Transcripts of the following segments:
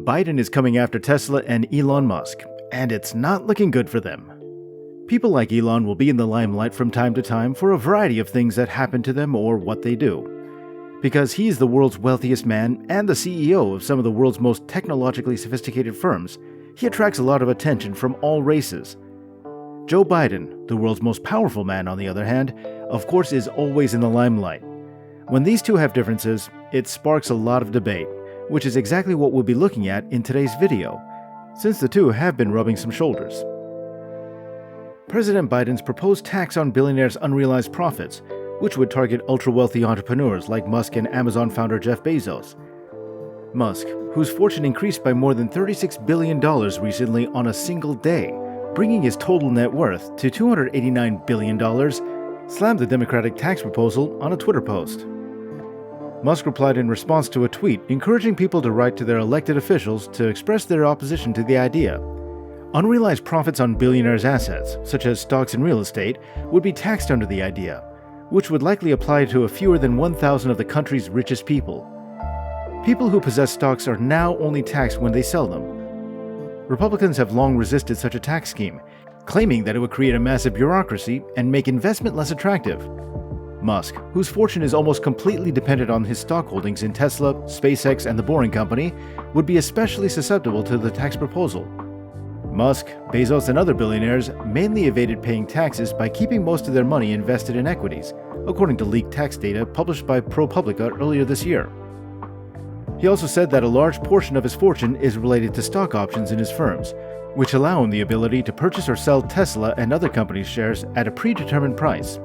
Biden is coming after Tesla and Elon Musk, and it's not looking good for them. People like Elon will be in the limelight from time to time for a variety of things that happen to them or what they do. Because he's the world's wealthiest man and the CEO of some of the world's most technologically sophisticated firms, he attracts a lot of attention from all races. Joe Biden, the world's most powerful man on the other hand, of course is always in the limelight. When these two have differences, it sparks a lot of debate, which is exactly what we'll be looking at in today's video, since the two have been rubbing some shoulders. President Biden's proposed tax on billionaires' unrealized profits, which would target ultra-wealthy entrepreneurs like Musk and Amazon founder Jeff Bezos. Musk, whose fortune increased by more than $36 billion recently on a single day, bringing his total net worth to $289 billion, slammed the Democratic tax proposal on a Twitter post. Musk replied in response to a tweet encouraging people to write to their elected officials to express their opposition to the idea. Unrealized profits on billionaires' assets, such as stocks and real estate, would be taxed under the idea, which would likely apply to fewer than 1,000 of the country's richest people. People who possess stocks are now only taxed when they sell them. Republicans have long resisted such a tax scheme, claiming that it would create a massive bureaucracy and make investment less attractive. Musk, whose fortune is almost completely dependent on his stock holdings in Tesla, SpaceX, and the Boring Company, would be especially susceptible to the tax proposal. Musk, Bezos, and other billionaires mainly evaded paying taxes by keeping most of their money invested in equities, according to leaked tax data published by ProPublica earlier this year. He also said that a large portion of his fortune is related to stock options in his firms, which allow him the ability to purchase or sell Tesla and other companies' shares at a predetermined price.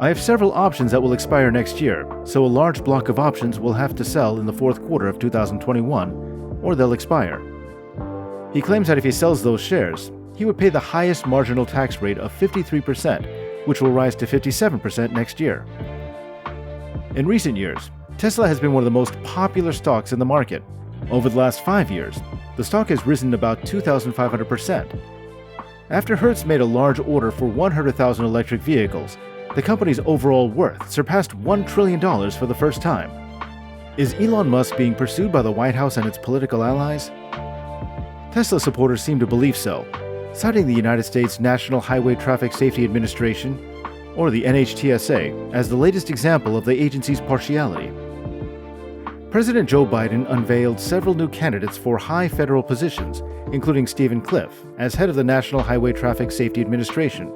I have several options that will expire next year, so a large block of options will have to sell in the fourth quarter of 2021, or they'll expire. He claims that if he sells those shares, he would pay the highest marginal tax rate of 53%, which will rise to 57% next year. In recent years, Tesla has been one of the most popular stocks in the market. Over the last 5 years, the stock has risen about 2,500%. After Hertz made a large order for 100,000 electric vehicles, the company's overall worth surpassed $1 trillion for the first time. Is Elon Musk being pursued by the White House and its political allies? Tesla supporters seem to believe so, citing the United States National Highway Traffic Safety Administration, or the NHTSA, as the latest example of the agency's partiality. President Joe Biden unveiled several new candidates for high federal positions, including Stephen Cliff as head of the National Highway Traffic Safety Administration.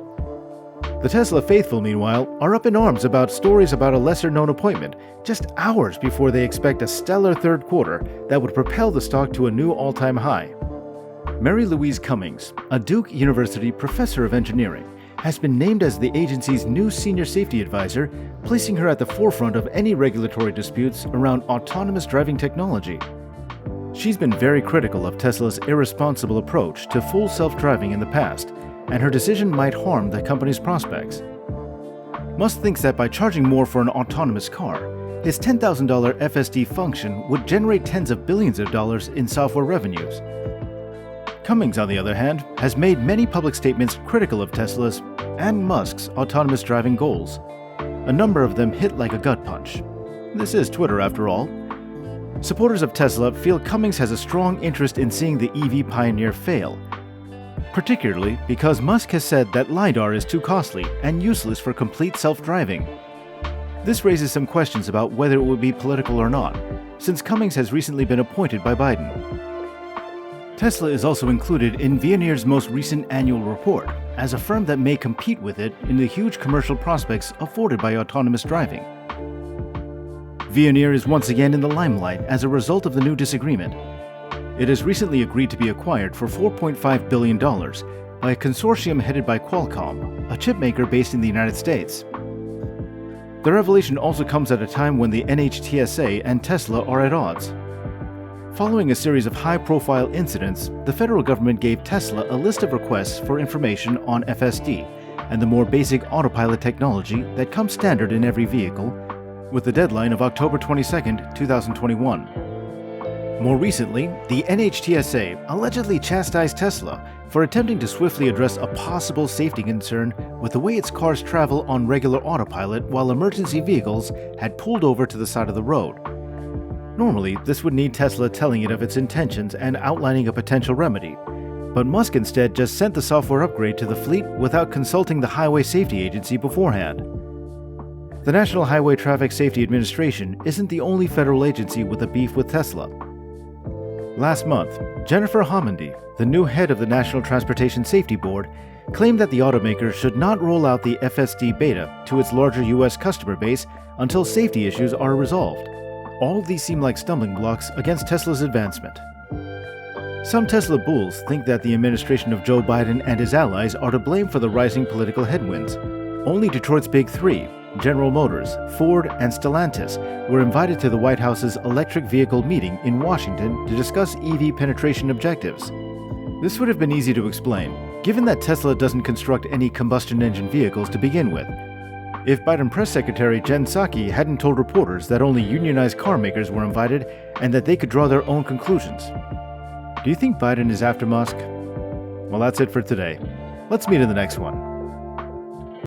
The Tesla faithful, meanwhile, are up in arms about stories about a lesser-known appointment just hours before they expect a stellar third quarter that would propel the stock to a new all-time high. Mary Louise Cummings, a Duke University professor of engineering, has been named as the agency's new senior safety advisor, placing her at the forefront of any regulatory disputes around autonomous driving technology. She's been very critical of Tesla's irresponsible approach to full self-driving in the past, and her decision might harm the company's prospects. Musk thinks that by charging more for an autonomous car, his $10,000 FSD function would generate tens of billions of dollars in software revenues. Cummings, on the other hand, has made many public statements critical of Tesla's and Musk's autonomous driving goals. A number of them hit like a gut punch. This is Twitter, after all. Supporters of Tesla feel Cummings has a strong interest in seeing the EV pioneer fail, particularly because Musk has said that LiDAR is too costly and useless for complete self-driving. This raises some questions about whether it would be political or not, since Cummings has recently been appointed by Biden. Tesla is also included in Veoneer's most recent annual report as a firm that may compete with it in the huge commercial prospects afforded by autonomous driving. Veoneer is once again in the limelight as a result of the new disagreement. It has recently agreed to be acquired for $4.5 billion by a consortium headed by Qualcomm, a chipmaker based in the United States. The revelation also comes at a time when the NHTSA and Tesla are at odds. Following a series of high-profile incidents, the federal government gave Tesla a list of requests for information on FSD and the more basic autopilot technology that comes standard in every vehicle, with the deadline of October 22, 2021. More recently, the NHTSA allegedly chastised Tesla for attempting to swiftly address a possible safety concern with the way its cars travel on regular autopilot while emergency vehicles had pulled over to the side of the road. Normally, this would need Tesla telling it of its intentions and outlining a potential remedy, but Musk instead just sent the software upgrade to the fleet without consulting the Highway Safety Agency beforehand. The National Highway Traffic Safety Administration isn't the only federal agency with a beef with Tesla. Last month, Jennifer Homendy, the new head of the National Transportation Safety Board, claimed that the automaker should not roll out the FSD beta to its larger US customer base until safety issues are resolved. All of these seem like stumbling blocks against Tesla's advancement. Some Tesla bulls think that the administration of Joe Biden and his allies are to blame for the rising political headwinds. Only Detroit's Big Three, General Motors, Ford, and Stellantis, were invited to the White House's electric vehicle meeting in Washington to discuss EV penetration objectives. This would have been easy to explain, given that Tesla doesn't construct any combustion engine vehicles to begin with, if Biden Press Secretary Jen Psaki hadn't told reporters that only unionized car makers were invited and that they could draw their own conclusions. Do you think Biden is after Musk? Well, that's it for today. Let's meet in the next one.